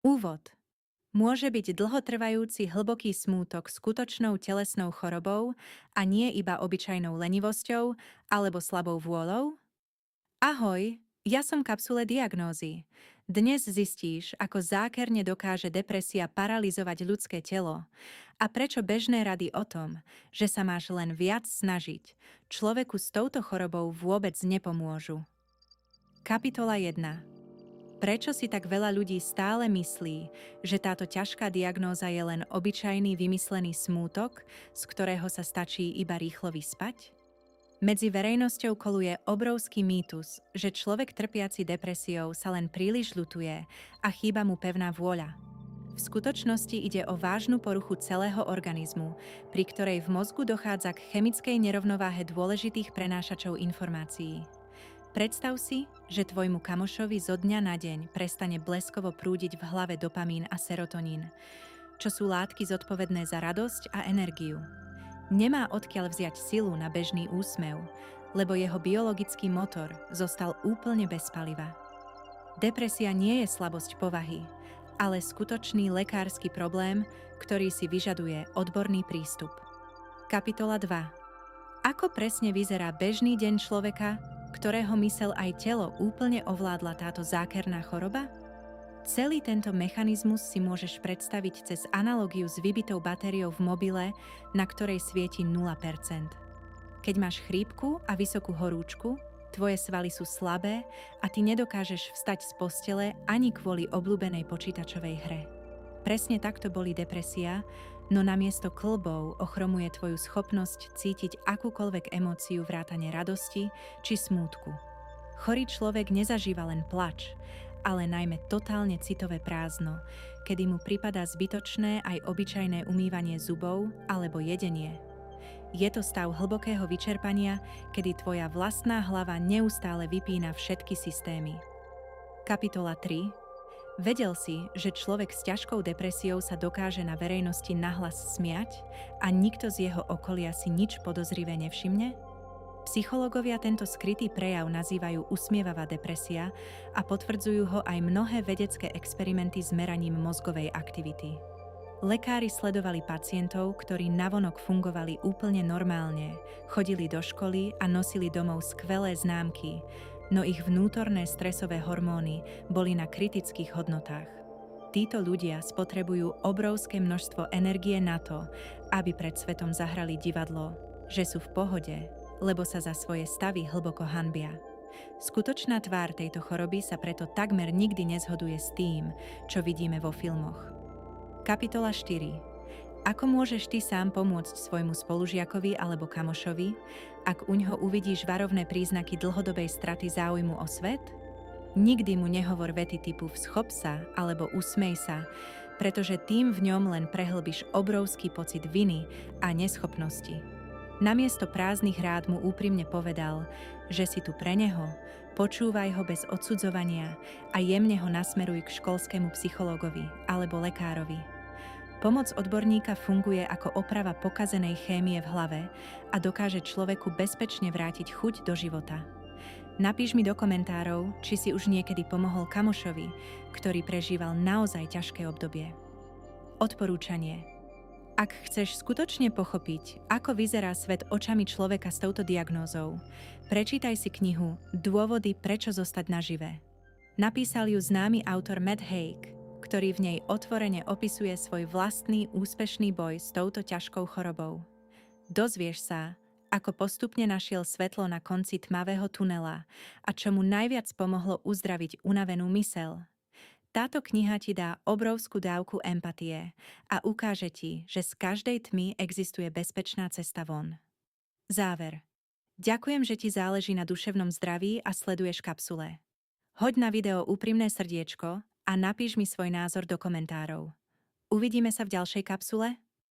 Úvod. Môže byť dlhotrvajúci hlboký smútok skutočnou telesnou chorobou a nie iba obyčajnou lenivosťou alebo slabou vôľou? Ahoj, ja som Kapsule diagnózy. Dnes zistíš, ako zákerne dokáže depresia paralyzovať ľudské telo a prečo bežné rady o tom, že sa máš len viac snažiť, človeku s touto chorobou vôbec nepomôžu. Kapitola 1. Prečo si tak veľa ľudí stále myslí, že táto ťažká diagnóza je len obyčajný vymyslený smútok, z ktorého sa stačí iba rýchlo vyspať? Medzi verejnosťou koluje obrovský mýtus, že človek trpiaci depresiou sa len príliš ľutuje a chýba mu pevná vôľa. V skutočnosti ide o vážnu poruchu celého organizmu, pri ktorej v mozgu dochádza k chemickej nerovnováhe dôležitých prenášačov informácií. Predstav si, že tvojmu kamošovi zo dňa na deň prestane bleskovo prúdiť v hlave dopamín a serotonín, čo sú látky zodpovedné za radosť a energiu. Nemá odkiaľ vziať silu na bežný úsmev, lebo jeho biologický motor zostal úplne bez paliva. Depresia nie je slabosť povahy, ale skutočný lekársky problém, ktorý si vyžaduje odborný prístup. Kapitola 2. Ako presne vyzerá bežný deň človeka, ktorého myseľ aj telo úplne ovládla táto zákerná choroba? Celý tento mechanizmus si môžeš predstaviť cez analogiu s vybitou batériou v mobile, na ktorej svieti 0%. Keď máš chrípku a vysokú horúčku, tvoje svaly sú slabé a ty nedokážeš vstať z postele ani kvôli obľúbenej počítačovej hre. Presne takto bolí depresia, no namiesto kĺbov ochromuje tvoju schopnosť cítiť akúkoľvek emóciu vrátane radosti či smútku. Chorý človek nezažíva len plač, ale najmä totálne citové prázdno, kedy mu pripadá zbytočné aj obyčajné umývanie zubov alebo jedenie. Je to stav hlbokého vyčerpania, kedy tvoja vlastná hlava neustále vypína všetky systémy. Kapitola 3. Vedel si, že človek s ťažkou depresiou sa dokáže na verejnosti nahlas smiať a nikto z jeho okolia si nič podozrivé nevšimne? Psychológovia tento skrytý prejav nazývajú usmievavá depresia a potvrdzujú ho aj mnohé vedecké experimenty s meraním mozgovej aktivity. Lekári sledovali pacientov, ktorí navonok fungovali úplne normálne, chodili do školy a nosili domov skvelé známky, no ich vnútorné stresové hormóny boli na kritických hodnotách. Títo ľudia spotrebujú obrovské množstvo energie na to, aby pred svetom zahrali divadlo, že sú v pohode, lebo sa za svoje stavy hlboko hanbia. Skutočná tvár tejto choroby sa preto takmer nikdy nezhoduje s tým, čo vidíme vo filmoch. Kapitola 4. Ako môžeš ty sám pomôcť svojmu spolužiakovi alebo kamošovi, ak uňho uvidíš varovné príznaky dlhodobej straty záujmu o svet? Nikdy mu nehovor vety typu "vschop sa" alebo "usmej sa", pretože tým v ňom len prehlbíš obrovský pocit viny a neschopnosti. Namiesto prázdnych rád mu úprimne povedal, že si tu pre neho, počúvaj ho bez odsudzovania a jemne ho nasmeruj k školskému psychológovi alebo lekárovi. Pomoc odborníka funguje ako oprava pokazenej chémie v hlave a dokáže človeku bezpečne vrátiť chuť do života. Napíš mi do komentárov, či si už niekedy pomohol kamošovi, ktorý prežíval naozaj ťažké obdobie. Odporúčanie. Ak chceš skutočne pochopiť, ako vyzerá svet očami človeka s touto diagnózou, prečítaj si knihu Dôvody, prečo zostať nažive. Napísal ju známy autor Matt Haig, ktorý v nej otvorene opisuje svoj vlastný úspešný boj s touto ťažkou chorobou. Dozvieš sa, ako postupne našiel svetlo na konci tmavého tunela a čo mu najviac pomohlo uzdraviť unavenú myseľ. Táto kniha ti dá obrovskú dávku empatie a ukáže ti, že z každej tmy existuje bezpečná cesta von. Záver. Ďakujem, že ti záleží na duševnom zdraví a sleduješ kapsule. Hoď na video úprimné srdiečko a napíš mi svoj názor do komentárov. Uvidíme sa v ďalšej kapsule?